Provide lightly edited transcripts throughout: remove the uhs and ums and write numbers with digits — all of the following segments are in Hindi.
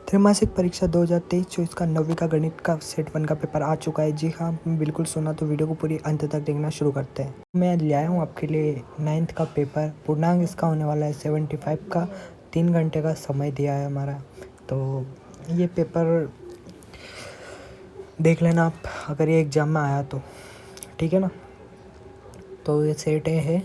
त्रैमासिक परीक्षा 2023-24 का 9वीं का गणित का सेट 1 का पेपर आ चुका है। जी हाँ, बिल्कुल सुना, तो वीडियो को पूरी अंत तक देखना शुरू करते हैं। मैं ले आया हूँ आपके लिए 9th का पेपर। पूर्णांक इसका होने वाला है 75 का। 3 घंटे का समय दिया है हमारा। तो ये पेपर देख लेना आप, अगर ये एग्ज़ाम में आया तो, ठीक है ना। तो ये सेट है,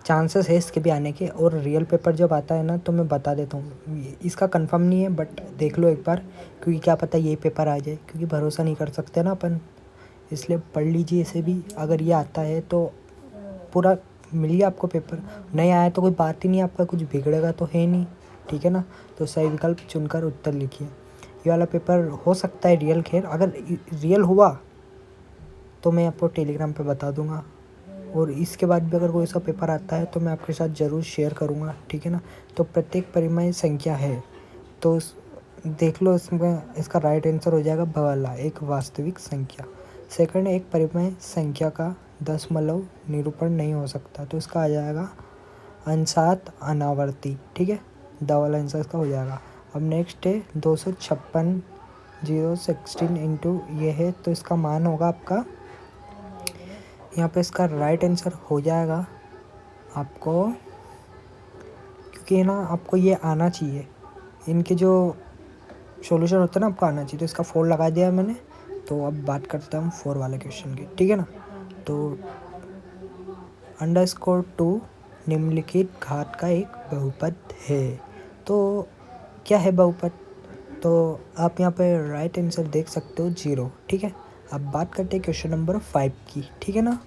चांसेस है इसके भी आने के। और रियल पेपर जब आता है ना तो मैं बता देता हूँ, इसका कंफर्म नहीं है बट देख लो एक बार, क्योंकि क्या पता ये पेपर आ जाए, क्योंकि भरोसा नहीं कर सकते ना अपन। इसलिए पढ़ लीजिए इसे भी। अगर ये आता है तो पूरा मिल गया आपको पेपर, नहीं आया तो कोई बात ही नहीं, आपका कुछ बिगड़ेगा तो है नहीं, ठीक है ना। तो सही विकल्प चुनकर उत्तर लिखिए। ये वाला पेपर हो सकता है रियल, खैर अगर रियल हुआ तो मैं आपको टेलीग्राम पे बता दूंगा। और इसके बाद भी अगर कोई सा पेपर आता है तो मैं आपके साथ ज़रूर शेयर करूँगा, ठीक है ना। तो प्रत्येक परिमेय संख्या है, तो देख लो, इसमें इसका राइट आंसर हो जाएगा भवाला, एक वास्तविक संख्या। सेकंड, एक परिमेय संख्या का दशमलव निरूपण नहीं हो सकता, तो इसका आ जाएगा अंशात अनावर्ती, ठीक है। डबल आंसर इसका हो जाएगा। अब नेक्स्ट है 256 016 इंटू ये है, तो इसका मान होगा आपका, यहाँ पे इसका राइट आंसर हो जाएगा आपको, क्योंकि ना आपको ये आना चाहिए, इनके जो सॉल्यूशन होता है ना आपको आना चाहिए। तो इसका 4 लगा दिया मैंने। तो अब बात करते हैं हम 4 वाले क्वेश्चन की, ठीक है ना। तो _2 निम्नलिखित घात का एक बहुपद है। तो क्या है बहुपद, तो आप यहाँ पे राइट आंसर देख सकते हो 0, ठीक है। अब बात करते हैं क्वेश्चन नंबर 5 की, ठीक है ना।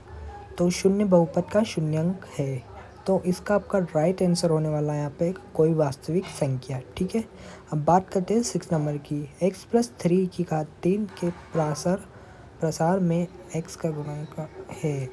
तो शून्य बहुपद का शून्यंक है, तो इसका आपका राइट आंसर होने वाला है यहाँ पे कोई वास्तविक संख्या, ठीक है। अब बात करते हैं 6 नंबर की। x+3 की घात 3 के प्रसार में x का गुणांक है,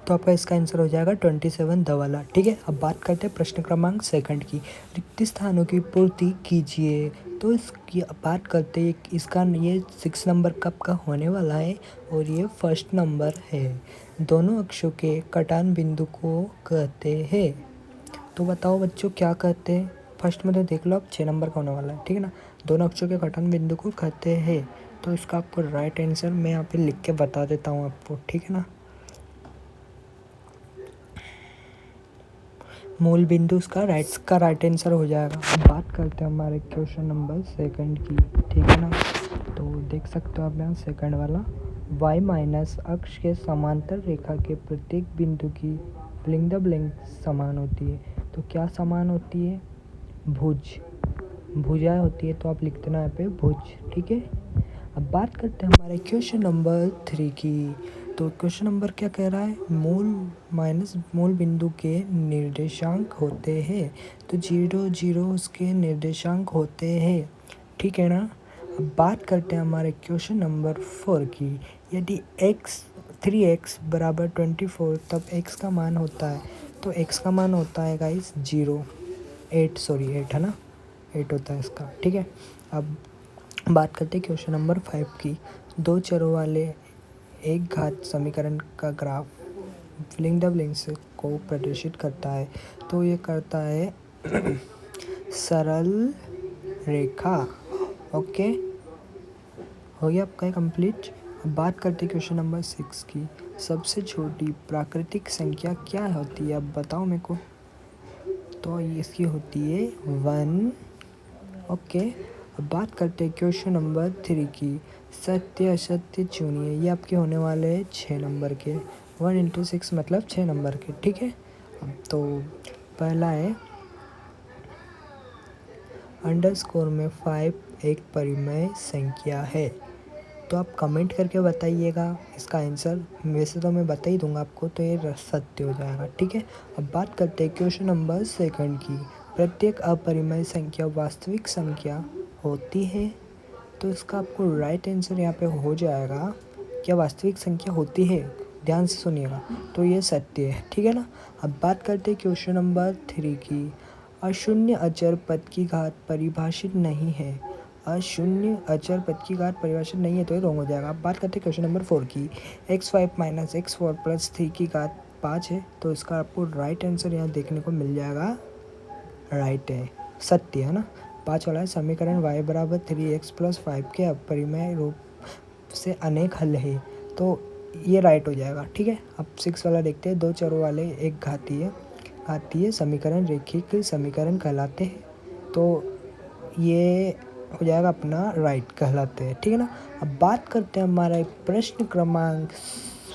तो आपका इसका आंसर हो जाएगा 27 दवाला, ठीक है। अब बात करते हैं प्रश्न क्रमांक 2 की। रिक्त स्थानों की पूर्ति कीजिए। तो इसकी बात करते हैं, इसका ये 6 नंबर कब का होने वाला है और ये 1st नंबर है। दोनों अक्षों के कटान बिंदु को कहते हैं। तो बताओ बच्चों क्या कहते हैं। फर्स्ट में तो देख लो आप, 6 नंबर का होने वाला है, ठीक है ना। दोनों अक्षों के कटान बिंदु को कहते हैं, तो इसका आपको राइट आंसर मैं यहाँ पे लिख के बता देता हूँ आपको, ठीक है ना। मूल बिंदु उसका राइट आंसर हो जाएगा। अब बात करते हैं हमारे क्वेश्चन नंबर 2 की, ठीक है ना। तो देख सकते हो आप यहाँ 2 वाला, y माइनस अक्ष के समांतर रेखा के प्रत्येक बिंदु की लिंग समान होती है। तो क्या समान होती है, भुजाएं होती है, तो आप लिख देना यहाँ पे भुज, ठीक है। अब बात करते हैं हमारे क्वेश्चन नंबर 3 की। तो क्वेश्चन नंबर क्या कह रहा है, मूल माइनस मूल बिंदु के निर्देशांक होते हैं। तो 0 0 उसके निर्देशांक होते हैं, ठीक है ना। अब बात करते हैं हमारे क्वेश्चन नंबर 4 की। यदि 3x बराबर 24 तब x का मान होता है, तो x का मान होता है गाइस 8 है ना, 8 होता है इसका, ठीक है। अब बात करते हैं क्वेश्चन नंबर 5 की। 2 चरों वाले एक घात समीकरण का ग्राफ फिलिंग द ब्लैंक्स को प्रदर्शित करता है। तो ये करता है सरल रेखा, ओके, हो गया आपका कंप्लीट। अब बात करते हैं क्वेश्चन नंबर 6 की। सबसे छोटी प्राकृतिक संख्या क्या होती है, अब बताओ मेरे को। तो इसकी होती है 1, ओके। अब बात करते हैं क्वेश्चन नंबर 3 की। सत्य असत्य चुनिए, ये आपके होने वाले हैं 6 नंबर के। 1 × 6 मतलब 6 नंबर के, ठीक है। अब तो पहला है अंडरस्कोर में 5 एक परिमेय संख्या है। तो आप कमेंट करके बताइएगा इसका आंसर, वैसे तो मैं बता ही दूंगा आपको, तो ये सत्य हो जाएगा, ठीक है। अब बात करते हैं क्वेश्चन नंबर 2 की। प्रत्येक अपरिमेय संख्या वास्तविक संख्या होती है, तो इसका आपको राइट आंसर यहाँ पे हो जाएगा, क्या वास्तविक संख्या होती है, ध्यान से सुनिएगा, तो ये सत्य है, ठीक है ना। अब बात करते हैं क्वेश्चन नंबर 3 की। अशून्य अचर पद की घात परिभाषित नहीं है। अशून्य अचर पद की घात परिभाषित नहीं है, तो ये रॉन्ग हो जाएगा। अब बात करते हैं क्वेश्चन नंबर 4 की। x5 माइनस x4 प्लस 3 की घात 5 है, तो इसका आपको राइट आंसर यहाँ देखने को मिल जाएगा, राइट है, सत्य है ना। 5 वाला है समीकरण y बराबर 3x + 5 के अपरिमेय रूप से अनेक हल है, तो ये राइट हो जाएगा। ठीक है, अब 6 वाला देखते हैं। 2 चरों वाले एक घातीय समीकरण रेखिक समीकरण कहलाते हैं, तो ये हो जाएगा अपना राइट कहलाते हैं। ठीक है ना। अब बात करते हैं हमारा प्रश्न क्रमांक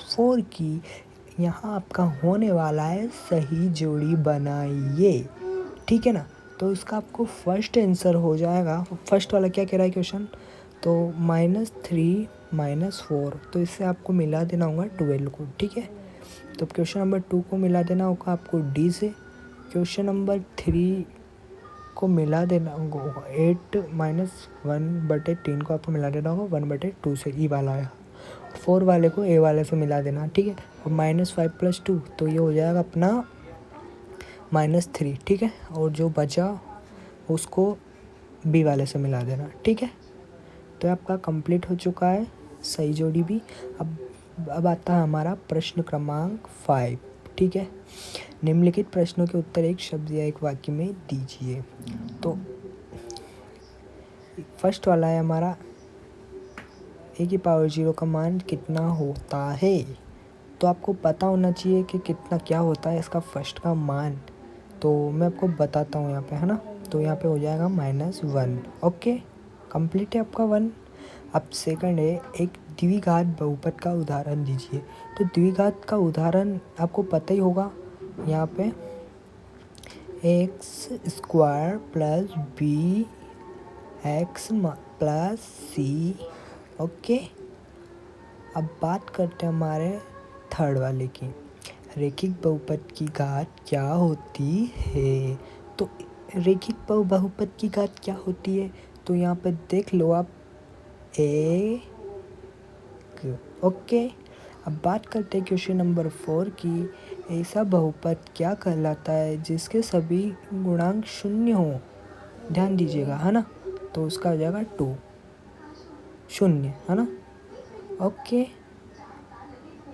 4 की। यहाँ आपका होने वाला है सही जोड़ी बनाइए। ठीक है ना, तो इसका आपको फर्स्ट आंसर हो जाएगा। फर्स्ट वाला क्या कह रहा है क्वेश्चन, तो -3 -4, तो इससे आपको मिला देना होगा 12 को। ठीक है, तो क्वेश्चन नंबर 2 को मिला देना होगा आपको डी से। क्वेश्चन नंबर 3 को मिला देना होगा 8 - 1/3 को आपको मिला देना होगा 1/2 से, ई वाला है। 4 वाले को ए वाले से मिला देना। ठीक है, और -5 + 2, तो ये हो जाएगा अपना -3। ठीक है, और जो बचा उसको बी वाले से मिला देना। ठीक है, तो आपका कंप्लीट हो चुका है सही जोड़ी भी। अब आता है हमारा प्रश्न क्रमांक 5। ठीक है, निम्नलिखित प्रश्नों के उत्तर एक शब्द या एक वाक्य में दीजिए। तो फर्स्ट वाला है हमारा a⁴ का मान कितना होता है, तो आपको पता होना चाहिए कि कितना क्या होता है इसका फर्स्ट का मान। तो मैं आपको बताता हूँ यहाँ पे, है ना। तो यहाँ पे हो जाएगा -1। ओके, कंप्लीट है आपका 1। अब सेकंड है एक द्विघात बहुपद का उदाहरण दीजिए। तो द्विघात का उदाहरण आपको पता ही होगा, यहाँ पे x² + bx + c। ओके, अब बात करते हैं हमारे थर्ड वाले की। रेखिक बहुपद की घात क्या होती है, तो रेखिक बहुपद की घात क्या होती है, तो यहाँ पे देख लो आप, ओके। अब बात करते हैं क्वेश्चन नंबर 4 की। ऐसा बहुपद क्या कहलाता है जिसके सभी गुणांक 0 हो, ध्यान दीजिएगा, है ना। तो उसका हो जाएगा 2 0, है ना। ओके,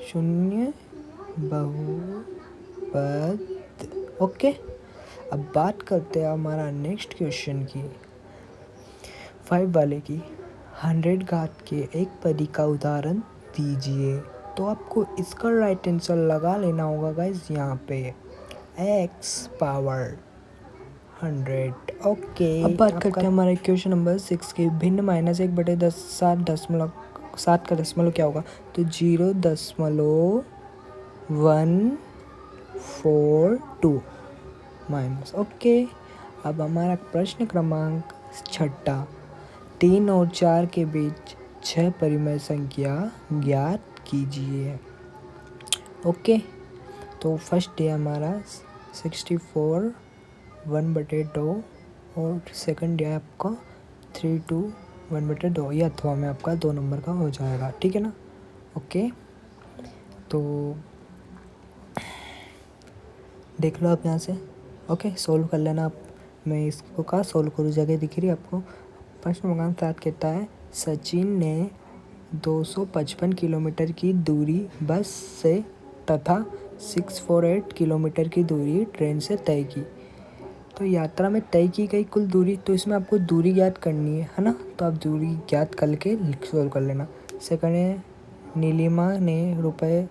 0 बहुपद। ओके, अब बात करते हैं हमारा नेक्स्ट क्वेश्चन की, 5 वाले की। 100 घात के एक पदी का उदाहरण दीजिए। तो आपको इसका राइट आंसर लगा लेना होगा गाइस, यहाँ पे x⁴ 100। ओके, अब बात करते हैं हमारे क्वेश्चन नंबर 6 की। भिन्न -1/10 7 का दशमलव क्या होगा, तो 0.142 माइनस। ओके, अब हमारा प्रश्न क्रमांक 6, 3 और 4 के बीच 6 परिमेय संख्या ज्ञात कीजिए। ओके, तो फर्स्ट है हमारा 64 1/2 और सेकंड है आपका 32 1/2। ये अथवा में आपका 2 नंबर का हो जाएगा। ठीक है ना। ओके, तो देख लो आप यहाँ से। ओके, सोल्व कर लेना आप। मैं इसको का सोल्व करूँ, जगह दिख रही है आपको। प्रश्न क्रमांक 7 कहता है सचिन ने 255 किलोमीटर की दूरी बस से तथा 648 किलोमीटर की दूरी ट्रेन से तय की। तो यात्रा में तय की गई कुल दूरी, तो इसमें आपको दूरी ज्ञात करनी है ना। तो आप दूरी ज्ञात करके सोल्व कर लेना। सेकंड है नीलिमा ने रुपये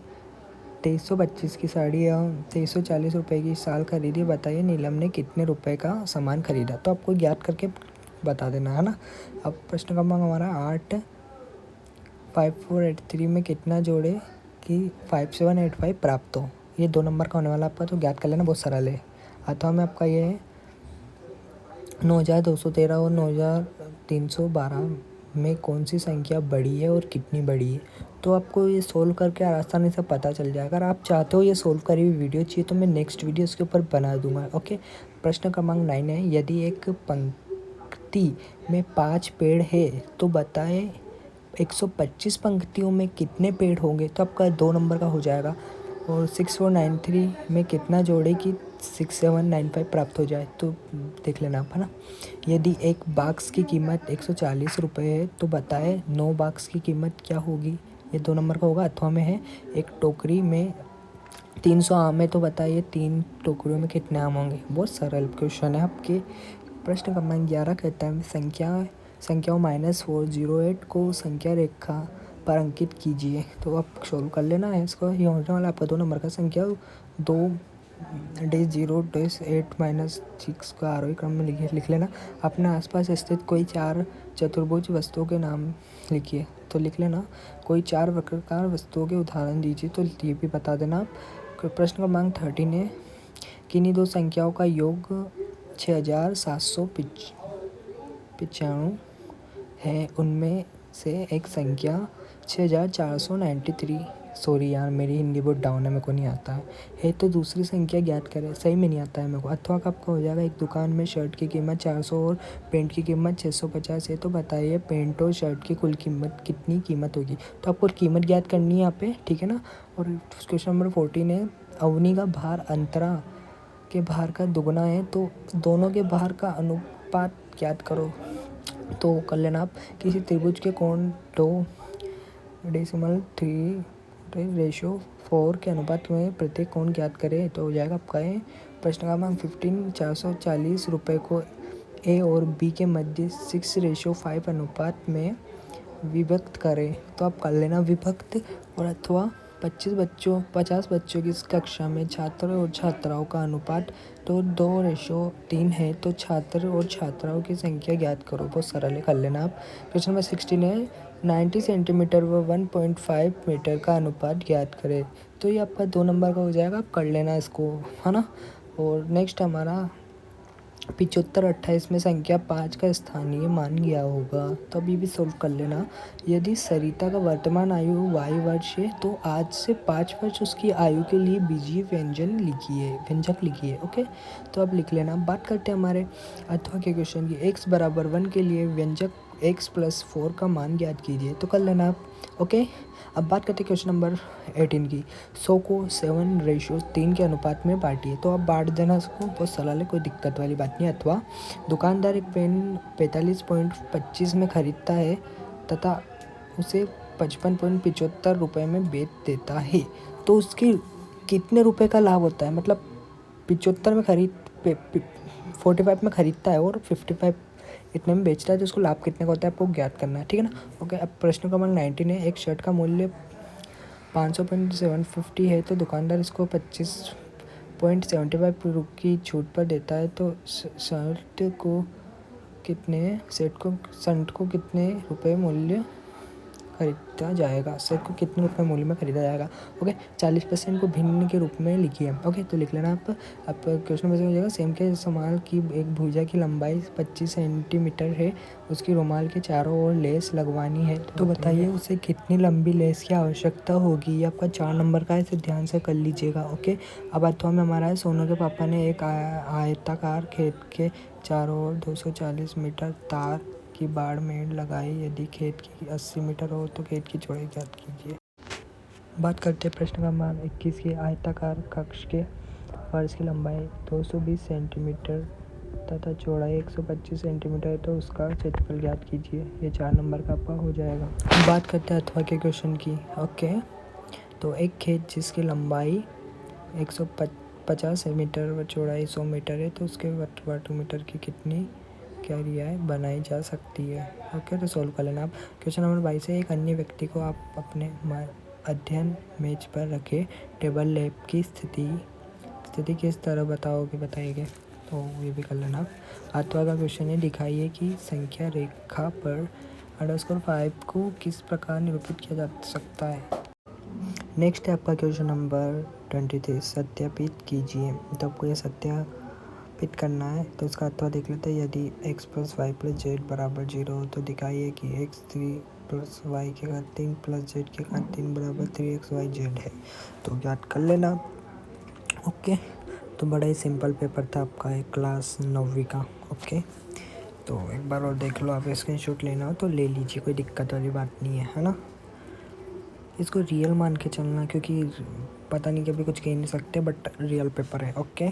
2325 की साड़ी एवं 2340 रुपये की शाल खरीदी। बताइए नीलम ने कितने रुपए का सामान खरीदा, तो आपको ज्ञात करके बता देना, है ना। अब प्रश्न क्रमांक हमारा 8, 5483 में कितना जोड़े कि 5785 प्राप्त हो। ये 2 नंबर का होने वाला आपका, तो ज्ञात कर लेना, बहुत सरल है। अथवा में आपका ये है 9213 और 9312 में कौन सी संख्या बड़ी है और कितनी बड़ी है, तो आपको ये सोल्व करके आसानी से पता चल जाएगा। अगर आप चाहते हो ये सोल्व करी हुई वीडियो चाहिए तो मैं नेक्स्ट वीडियो इसके ऊपर बना दूंगा। ओके, प्रश्न क्रमांक 9 है यदि एक पंक्ति में 5 पेड़ है तो बताएं 125 पंक्तियों में कितने पेड़ होंगे, तो आपका 2 नंबर का हो जाएगा। और 6493 में कितना जोड़े कि 6795 प्राप्त हो जाए, तो देख लेना आप, है ना। यदि एक बॉक्स की कीमत 140 रुपये है तो बताएं 9 बॉक्स की कीमत क्या होगी, ये 2 नंबर का होगा। अथवा में है एक टोकरी में 300 आम है तो बताइए 3 टोकरियों में कितने आम होंगे। बहुत सरल क्वेश्चन है आपके प्रश्न क्रमांक 11 कहता है संख्याओं -408 को संख्या रेखा पर अंकित कीजिए। तो आप सोल्व कर लेना है इसको। ये होने वाला आपका 2 नंबर का संख्या 2-0-8-6 का आरोही क्रम में लिख लेना। अपने आसपास स्थित कोई 4 चतुर्भुज वस्तुओं के नाम लिखिए। तो लिख लेना, कोई 4 वक्राकार वस्तुओं के उदाहरण दीजिए। तो ये भी बता देना आप। प्रश्न क्रमांक 13 है, किन्हीं दो संख्याओं का योग 6795 है, उनमें से एक संख्या 6493, सॉरी यार मेरी हिंदी बहुत डाउन है, मेरे को नहीं आता है तो दूसरी संख्या ज्ञात करें। सही में नहीं आता है मेरे को। अथवा का आपका हो जाएगा, एक दुकान में शर्ट की कीमत 400 और पेंट की कीमत 650 है, तो बताइए पेंट और शर्ट की कुल कीमत कितनी कीमत होगी। तो आपको कीमत ज्ञात करनी है यहाँ पे, ठीक है ना। और क्वेश्चन नंबर 14 है, अवनी का भार अंतरा के भार का दुगना है, तो दोनों के भार का अनुपात ज्ञात करो। तो कर लेना आप, किसी त्रिभुज के कोण 2.3:4 के अनुपात में प्रत्येक कोण ज्ञात करें। तो हो जाएगा आपका है प्रश्न क्रमांक 15, 440 रुपये को ए और बी के मध्य 6:5 अनुपात में विभक्त करें। तो आप कर लेना विभक्त। और अथवा 50 बच्चों की इस कक्षा में छात्र और छात्राओं का अनुपात तो 2:3 है, तो छात्र और छात्राओं की संख्या ज्ञात करो। बहुत सरल है, कर लेना आप। क्वेश्चन नंबर 16 है, 90 सेंटीमीटर व 1.5 मीटर का अनुपात ज्ञात करें। तो ये आपका 2 नंबर का हो जाएगा, आप कर लेना इसको, है ना। और नेक्स्ट हमारा 7528 में संख्या 5 का स्थानीय मान गया होगा। तो अभी भी सोल्व कर लेना। यदि सरिता का वर्तमान आयु y वर्ष है, तो आज से 5 वर्ष उसकी आयु के लिए बीजीय व्यंजक लिखिए। ओके, तो अब लिख लेना। बात करते हैं हमारे अथवा के क्वेश्चन की। x बराबर 1 के लिए व्यंजक x + 4 का मान ज्ञात कीजिए। तो कर लेना आप। ओके, अब बात करते हैं क्वेश्चन नंबर 18 की। 100 को 7:3 के अनुपात में बांटिए। तो आप बांट देना इसको, बहुत सरल है, कोई दिक्कत वाली बात नहीं। अथवा दुकानदार एक पेन 45.25 में खरीदता है तथा उसे 55.75 रुपये में बेच देता है, तो उसकी कितने रुपए का लाभ होता है। मतलब 75 में 45 में खरीदता है और 55 इतने में बेचता है, तो उसको लाभ कितने का होता है आपको ज्ञात करना है, ठीक है ना। ओके, अब प्रश्न क्रमांक 19 है, एक शर्ट का मूल्य 500.750 है, तो दुकानदार इसको 25.75 की छूट पर देता है, तो शर्ट को कितने रुपए मूल्य खरीदा जाएगा। शर्ट को कितने रुपए मूल्य में खरीदा जाएगा। ओके, 40% को भिन्न के रूप में लिखिए। ओके, तो लिख लेना आप। क्वेश्चन में हो जाएगा, सेम के रुमाल की एक भुजा की लंबाई 25 सेंटीमीटर है, उसकी रुमाल के चारों ओर लेस लगवानी है, तो बताइए उसे कितनी लंबी लेस की आवश्यकता होगी। ये आपका 4 नंबर का है, इसे ध्यान से कर लीजिएगा। ओके, अब अथवा में हमारा है, सोनू के पापा ने एक आयताकार खेत के चारों ओर 240 मीटर तार की बाड़मेर लगाई। यदि खेत की 80 मीटर हो तो खेत की चौड़ाई ज्ञात कीजिए। बात करते हैं प्रश्न क्रमांक 21 की। आयताकार कक्ष के फर्श की लंबाई 220 सेंटीमीटर तथा चौड़ाई 125 सेंटीमीटर है, तो उसका क्षेत्रफल ज्ञात कीजिए। ये 4 नंबर का आपका हो जाएगा। बात करते हैं अथवा के क्वेश्चन की। ओके, तो एक खेत जिसकी लंबाई 150 मीटर व चौड़ाई 100 मीटर है, तो उसके वर्ग मीटर की कितनी क्रियाएँ बनाई जा सकती है। ओके, तो सोल्व कर लेना आप। क्वेश्चन नंबर 22 है, एक अन्य व्यक्ति को आप अपने अध्ययन मेज पर रखे टेबल लैंप की स्थिति किस तरह बताइएगा। तो ये भी कर लेना आप। अथवा का क्वेश्चन है, दिखाइए कि संख्या रेखा पर _5 को किस प्रकार निरूपित किया जा सकता है। नेक्स्ट है आपका क्वेश्चन नंबर 23, सत्यापित कीजिए। तो आपको ये सत्यापित करना है, तो उसका अथवा देख लेते हैं। यदि x + y + z बराबर 0 हो, तो दिखाइए कि x 3 + y के घात 3 + z के घात 3 बराबर 3xyz है। तो ज्ञात कर लेना। ओके, तो बड़ा ही सिंपल पेपर था आपका, एक क्लास 9वीं का। ओके, तो एक बार और देख लो, आप स्क्रीनशॉट लेना हो तो ले लीजिए, कोई दिक्कत वाली बात नहीं है ना। इसको रियल मान के चलना, क्योंकि पता नहीं कि अभी कुछ कह नहीं सकते, बट रियल पेपर है। ओके।